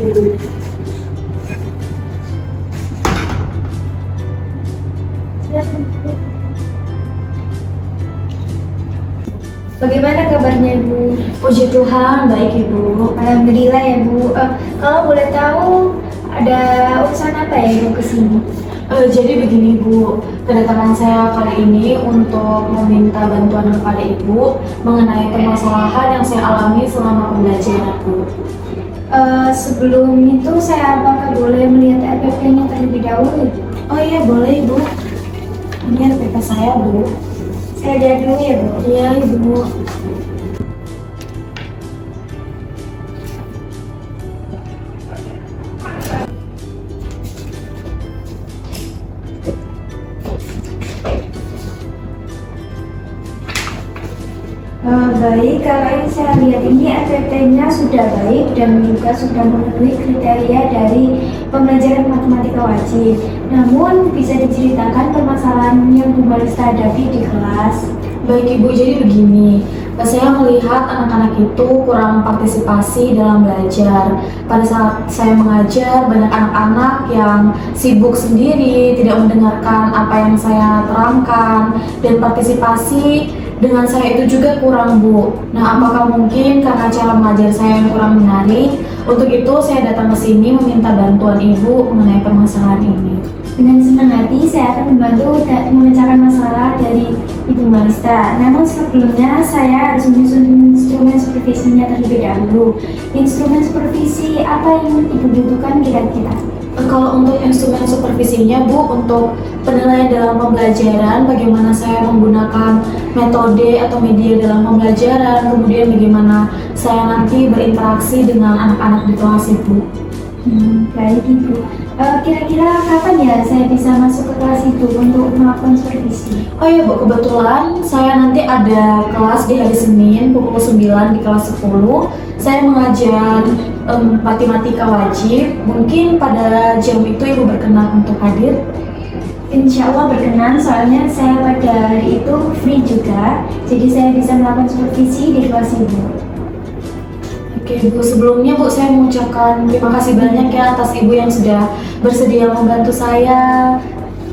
Bagaimana kabarnya Ibu? Puji Tuhan, baik Ibu. Alhamdulillah ya Bu. Kalau boleh tahu ada urusan apa ya Ibu kesini? Jadi begini Bu, kedatangan saya kali ini untuk meminta bantuan kepada Ibu mengenai permasalahan yang saya alami selama pembelajaran Bu. Sebelum itu saya apakah boleh melihat RPP-nya terlebih dahulu? Oh iya boleh Ibu. Ini RPP saya Bu. Saya lihat dulu ya Bu. Iya Ibu. Baik, kalau ini saya lihat ini RPP-nya sudah baik dan juga sudah memenuhi kriteria dari pembelajaran matematika wajib. Namun bisa diceritakan permasalahan yang Bu Marista hadapi di kelas? Baik Ibu, jadi begini, saya melihat anak-anak itu kurang partisipasi dalam belajar. Pada saat saya mengajar, banyak anak-anak yang sibuk sendiri, tidak mendengarkan apa yang saya terangkan, dan partisipasi dengan saya itu juga kurang Bu. Nah, apakah mungkin karena cara mengajar saya yang kurang menarik? Untuk itu saya datang ke sini meminta bantuan Ibu mengenai permasalahan ini. Dengan senang hati saya akan membantu memecahkan masalah dari Ibu Marista. Namun sebelumnya saya harus menyusun instrumen supervisinya terlebih dahulu. Instrumen supervisi apa yang Ibu butuhkan kira-kira? Kalau untuk instrumen supervisinya Bu, untuk penilaian dalam pembelajaran, bagaimana saya menggunakan metode atau media dalam pembelajaran, kemudian bagaimana saya nanti berinteraksi dengan anak-anak di kelas Ibu. Baik Ibu. Kira-kira kapan ya saya bisa masuk ke kelas itu untuk melakukan supervisi? Oh iya Bu, kebetulan saya nanti ada kelas di hari Senin pukul 9 di kelas 10. Saya mengajar matematika wajib. Mungkin pada jam itu Ibu berkenan untuk hadir? Insya Allah berkenan, soalnya saya pada hari itu free juga. Jadi saya bisa melakukan supervisi di kelas Ibu. Oke Bu, sebelumnya Bu saya mengucapkan terima kasih banyak ya atas Ibu yang sudah bersedia membantu saya.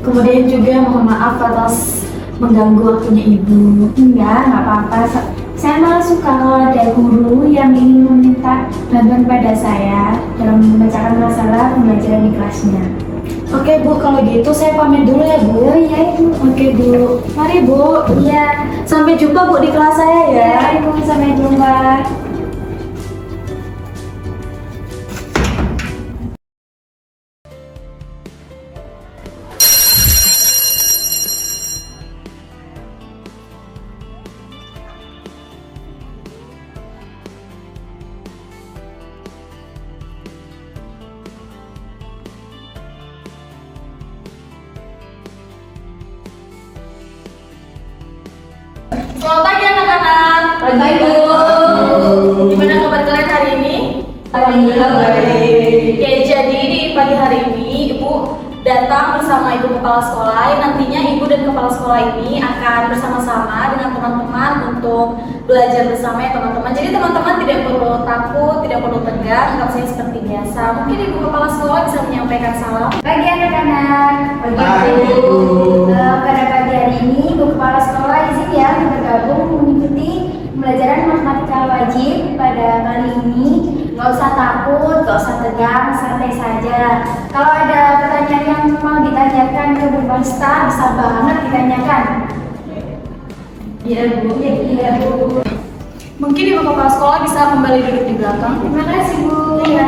Kemudian juga mohon maaf atas mengganggu waktunya Ibu. Enggak apa-apa. Saya malah suka kalau ada guru yang ingin meminta bantuan pada saya dalam memecahkan masalah pembelajaran di kelasnya. Oke Bu, kalau gitu saya pamit dulu ya Bu. Oh iya Ibu. Oke Bu, mari Bu. Iya. Sampai jumpa Bu di kelas saya ya. Iya Ibu, sampai jumpa. Selamat pagi anak-anak. Pagi Bu. Gimana kabar kalian hari ini? Alhamdulillah baik. Oke, jadi di pagi hari ini Ibu datang bersama Ibu Kepala Sekolah. Nantinya Ibu dan Kepala Sekolah ini akan bersama-sama dengan teman-teman untuk belajar bersama ya teman-teman. Jadi teman-teman tidak perlu takut, tidak perlu tegang, anggap saya seperti biasa. Mungkin Ibu Kepala Sekolah bisa menyampaikan salam. Pagi anak-anak. Pagi, Bu. Pada pagi hari ini Ibu Kepala Sekolah izin ya bergabung mengikuti pembelajaran matematika wajib pada kali ini. Gak usah takut, gak usah tegang, santai saja. Kalau ada pertanyaan yang mau ditanyakan ke Bu Marista, bisa banget ditanyakan. Iya Bu. Iya Bu. Mungkin Ibu Kepala Sekolah bisa kembali duduk di belakang. Terima kasih Bu. Ya.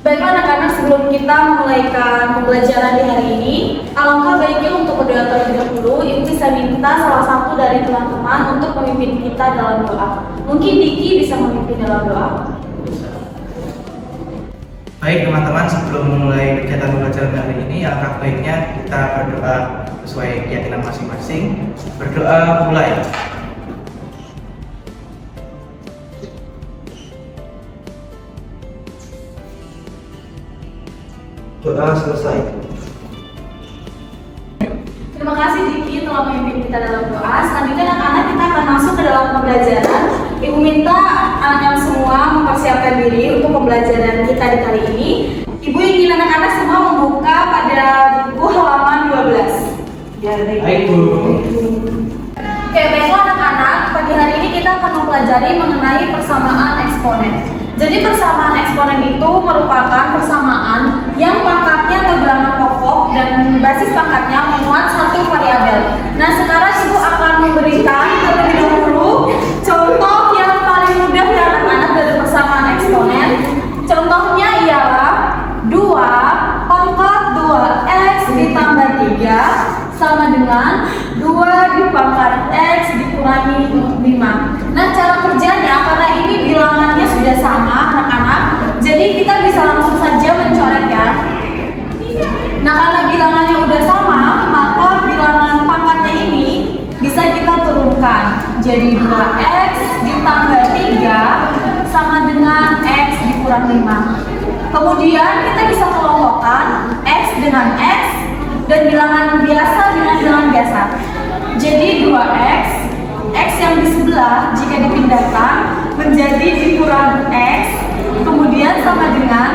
Baiklah anak-anak, sebelum kita memulaikan pembelajaran di hari ini, alangkah baiknya untuk berdoa terlebih dahulu. Ibu bisa minta salah satu dari teman-teman untuk memimpin kita dalam doa. Mungkin Diki bisa memimpin dalam doa. Baik teman-teman, sebelum memulai kegiatan pembelajaran hari ini, alangkah baiknya kita berdoa sesuai keyakinan masing-masing. Berdoa mulai. Doa selesai. Terima kasih Diki telah memimpin kita dalam doa. Selanjutnya anak-anak kita akan masuk ke dalam pembelajaran. Ibu minta anak-anak semua mempersiapkan diri untuk pembelajaran kita di kali ini. Ibu ingin anak-anak semua membuka pada buku halaman 12. Ya, Baik, Bu. Oke, baiklah anak-anak, pagi hari ini kita akan mempelajari mengenai persamaan eksponen. Jadi persamaan eksponen itu merupakan persamaan yang pangkatnya atau bilangan pokok dan basis pangkatnya memuat satu variabel. Nah, sekarang Ibu akan memberikan terlebih dahulu contoh yang paling mudah ya anak-anak dari persamaan eksponen. Contohnya ialah 2 pangkat 2x ditambah 3 sama dengan 2 dipangkat x dikurangi 5. Nah, cara kerjanya karena ini bilangannya sudah sama anak-anak, jadi kita bisa langsung saja mencoret ya. Nah, karena bilangannya udah sama, maka bilangan pangkatnya ini bisa kita turunkan. Jadi 2x ditambah 3 sama dengan x dikurang 5. Kemudian kita bisa kelompokkan x dengan x dan bilangan biasa dengan bilangan biasa. Jadi 2x, x yang di sebelah jika dipindahkan menjadi dikurang x, kemudian sama dengan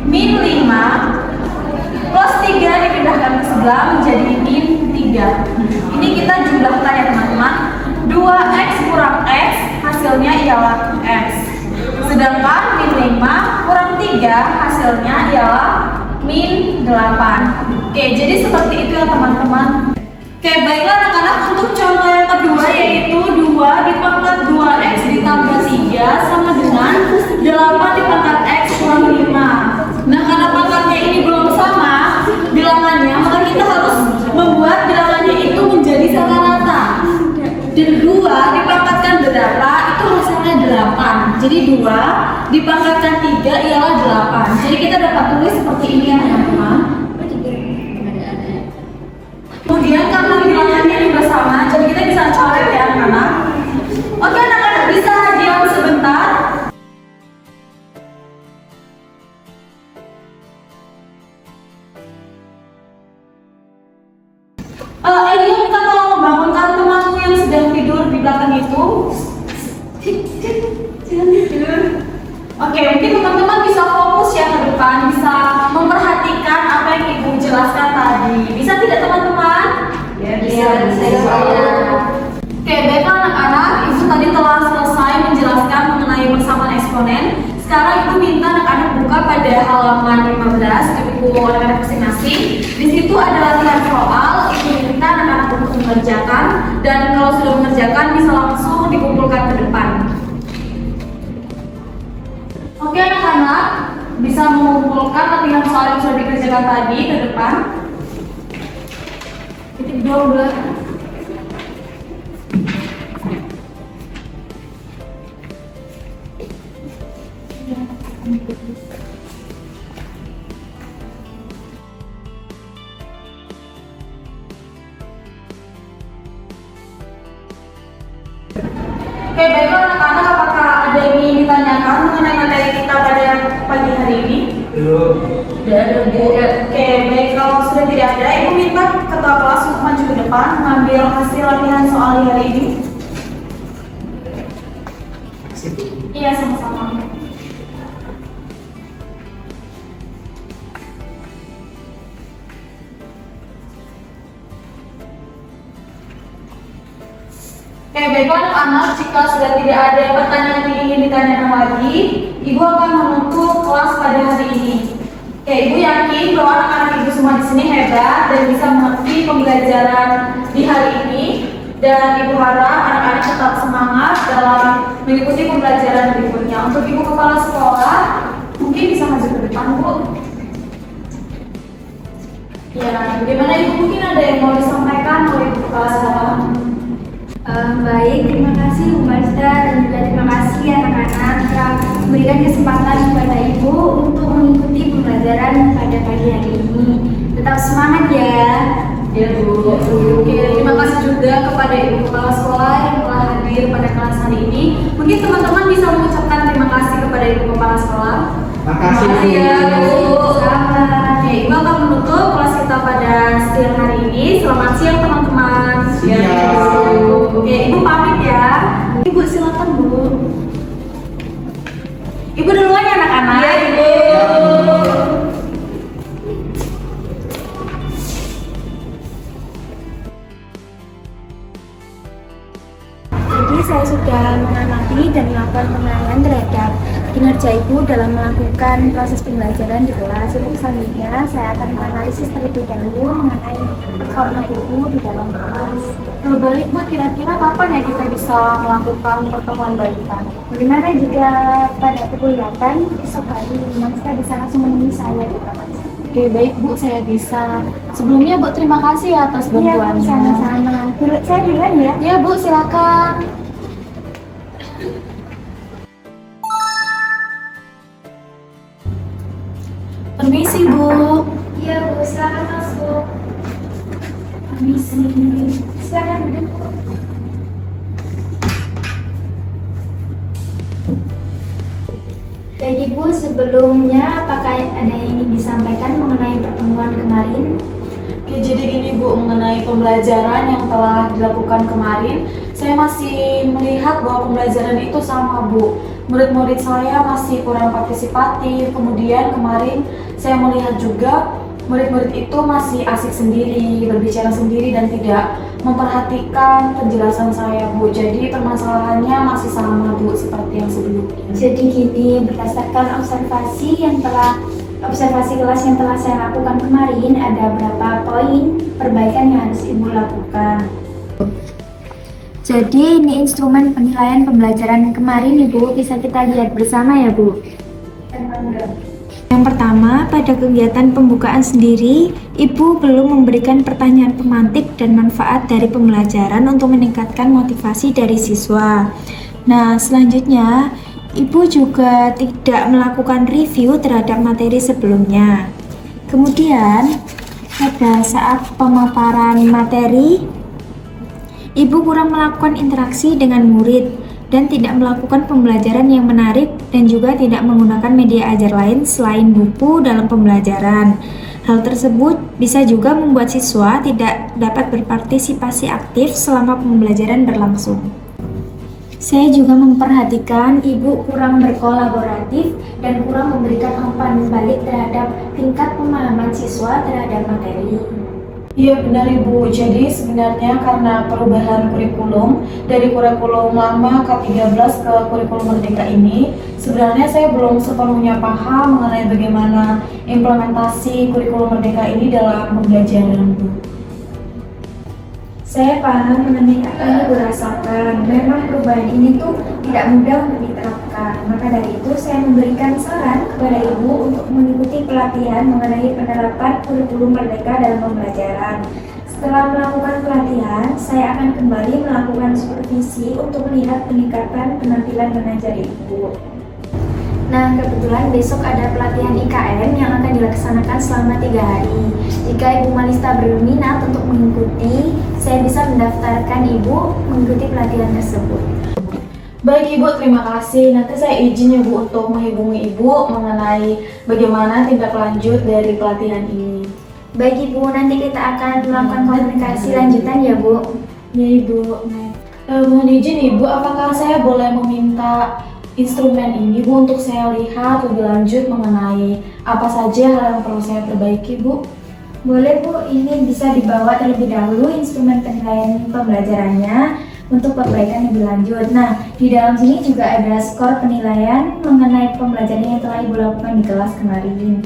min 5 plus 3 dipindahkan ke sebelah menjadi min 3. Ini kita jumlahkan ya teman-teman. 2x kurang x hasilnya ialah x. Sedangkan min 5 kurang 3 hasilnya ialah min 8. Oke, jadi seperti itu ya teman-teman. Oke, baiklah anak-anak, untuk contoh yang kedua yaitu 2 dipangkat 2x ditambah 3 sama dengan 8 dipangkat x kurang 5. Nah, karena pangkatnya ini belum sama bilangannya, maka kita harus membuat bilangannya itu menjadi sama rata. Dan 2 dipangkatkan berapa? Itu hasilnya 8. Jadi 2 dipangkatkan 3 ialah 8. Jadi kita dapat tulis seperti ini ya teman-teman. Kemudian karena bilangannya juga sama, jadi kita bisa coret ya anak-anak. Oke anak-anak, bisa diam sebentar. Elia, minta tolong membangunkan temanmu yang sedang tidur di belakang itu. Jangan tidur. Oke, mungkin teman-teman bisa fokus ya ke depan, bisa memperhatikan apa yang Ibu jelaskan tadi. Bisa tidak teman-teman? Ya, bisa. Oke, baiklah anak-anak, Ibu tadi telah selesai menjelaskan mengenai persamaan eksponen. Sekarang Ibu minta anak-anak buka pada halaman 15 di buku anak-anak masing-masing. Di situ ada latihan soal. Ibu minta anak-anak untuk mengerjakan, dan kalau sudah mengerjakan bisa langsung dikumpulkan ke depan. Oke anak-anak, bisa mengumpulkan latihan soal yang sudah dikerjakan tadi ke depan. Titik 12. Oke, baiklah anak-anak, apakah ada yang ingin ditanyakan mengenai materi kita pada pagi hari ini? Belum. Sudah ada, Bu. Oke, baik, kalau sudah tidak ada, Ibu minta ketua kelas untuk maju ke depan mengambil hasil latihan soal di hari ini. Iya, sama-sama. Oke, baiklah anak-anak, jika sudah tidak ada pertanyaan yang ingin ditanyakan lagi, Ibu akan menutup kelas pada hari ini. Oke, Ibu yakin bahwa anak-anak Ibu semua di sini hebat dan bisa mengerti pembelajaran di hari ini, dan Ibu harap anak-anak tetap semangat dalam mengikuti pembelajaran berikutnya. Untuk Ibu kepala sekolah, mungkin bisa maju ke depan, Bu. Ya, bagaimana Ibu, mungkin ada yang mau disampaikan oleh Ibu kepala sekolah? Baik, terima kasih Bu Master, dan juga terima kasih anak-anak yang memberikan kesempatan kepada Ibu untuk mengikuti pembelajaran pada pagi hari ini. Tetap semangat ya. Ya Bu. Oke, terima kasih juga kepada Ibu Kepala Sekolah yang telah hadir pada kelas hari ini. Mungkin teman-teman bisa mengucapkan terima kasih kepada Ibu Kepala Sekolah. Terima kasih, Bu. Ya Bu. Selamat. Oke, Ibu akan menutup kelas kita pada siang hari ini. pagi. Selamat siang teman-teman. Siang. Oke, Ibu pamit ya. Ibu silakan Bu. Ibu duluan ya anak-anak. Iya, Ibu. Jadi saya sudah mengamati dan melakukan penilaian terhadap kinerja Ibu dalam melakukan proses pembelajaran di kelas. Untuk selanjutnya saya akan menganalisis terlebih dahulu mengenai performa Ibu di dalam kelas. Kalau balik Bu, kira-kira kapan ya kita bisa melakukan pertemuan balikan? Bagaimana jika pada perkuliahan esok hari Mas bisa langsung menemui saya di kelas? Oke, baik Bu, saya bisa. Sebelumnya Bu, terima kasih ya atas Iya, Bu, bantuannya. sama-sama. Saya duluan ya. Ya Bu, silakan. Permisi Bu. Iya, Bu, silakan masuk. Permisi. Silakan duduk. Jadi Bu, sebelumnya apakah ada yang ingin disampaikan mengenai pertemuan kemarin? Oke, jadi gini Bu, mengenai pembelajaran yang telah dilakukan kemarin, saya masih melihat bahwa pembelajaran itu sama Bu. Murid-murid saya masih kurang partisipatif, kemudian kemarin saya melihat juga murid-murid itu masih asik sendiri, berbicara sendiri dan tidak memperhatikan penjelasan saya Bu. Jadi permasalahannya masih sama Bu, seperti yang sebelumnya. Jadi gini, berdasarkan observasi kelas yang telah saya lakukan kemarin, ada beberapa poin perbaikan yang harus Ibu lakukan. Jadi ini instrumen penilaian pembelajaran kemarin Ibu, bisa kita lihat bersama ya Bu. Yang pertama, pada kegiatan pembukaan sendiri, Ibu belum memberikan pertanyaan pemantik dan manfaat dari pembelajaran untuk meningkatkan motivasi dari siswa. Nah, selanjutnya, Ibu juga tidak melakukan review terhadap materi sebelumnya. Kemudian, pada saat pemaparan materi, Ibu kurang melakukan interaksi dengan murid dan tidak melakukan pembelajaran yang menarik dan juga tidak menggunakan media ajar lain selain buku dalam pembelajaran. Hal tersebut bisa juga membuat siswa tidak dapat berpartisipasi aktif selama pembelajaran berlangsung. Saya juga memperhatikan Ibu kurang berkolaboratif dan kurang memberikan umpan balik terhadap tingkat pemahaman siswa terhadap materi. Iya benar Ibu, jadi sebenarnya karena perubahan kurikulum dari kurikulum lama K13 ke kurikulum Merdeka ini, sebenarnya saya belum sepenuhnya paham mengenai bagaimana implementasi kurikulum Merdeka ini dalam pembelajaran Bu. Saya paham mengenai apa yang Ibu rasakan. Memang perubahan ini tuh tidak mudah untuk diterapkan. Maka dari itu saya memberikan saran kepada Ibu untuk mengikuti pelatihan mengenai penerapan kurikulum Merdeka dalam pembelajaran. Setelah melakukan pelatihan, saya akan kembali melakukan supervisi untuk melihat peningkatan penampilan mengajar Ibu. Nah, kebetulan besok ada pelatihan IKM yang akan dilaksanakan selama 3 hari. Jika Ibu Malista berminat untuk mengikuti, saya bisa mendaftarkan Ibu mengikuti pelatihan tersebut. Baik Ibu, terima kasih. Nanti saya izin ya Bu untuk menghubungi Ibu mengenai bagaimana tindak lanjut dari pelatihan ini. Baik Ibu, nanti kita akan melakukan komunikasi lanjutan ya Bu. Ya Ibu. Mohon izin Ibu, apakah saya boleh meminta instrumen ini Bu untuk saya lihat lebih lanjut mengenai apa saja hal yang perlu saya perbaiki Bu? Boleh Bu, ini bisa dibawa terlebih dahulu instrumen penilaian pembelajarannya untuk perbaikan lebih lanjut. Nah, di dalam sini juga ada skor penilaian mengenai pembelajaran yang telah Ibu lakukan di kelas kemarin.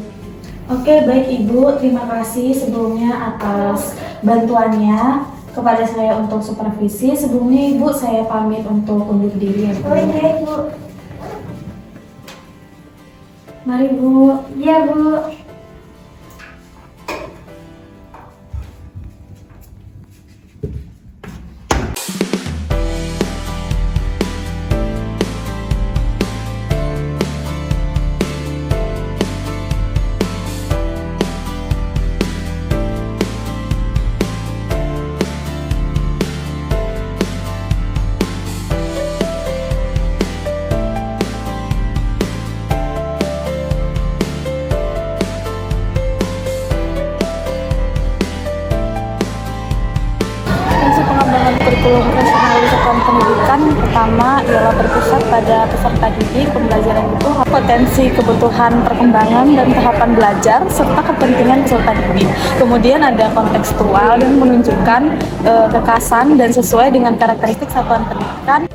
Oke, baik Ibu, terima kasih sebelumnya atas bantuannya kepada saya untuk supervisi. Sebelumnya Ibu, saya pamit untuk undur diri ya Bu. Oh iya Ibu. Mari Bu. Iya Bu. kurikulum fungsional satuan pendidikan pertama ialah berpusat pada peserta didik. Pembelajaran itu potensi kebutuhan perkembangan dan tahapan belajar serta kepentingan peserta didik. Kemudian ada kontekstual yang menunjukkan kekhasan dan sesuai dengan karakteristik satuan pendidikan.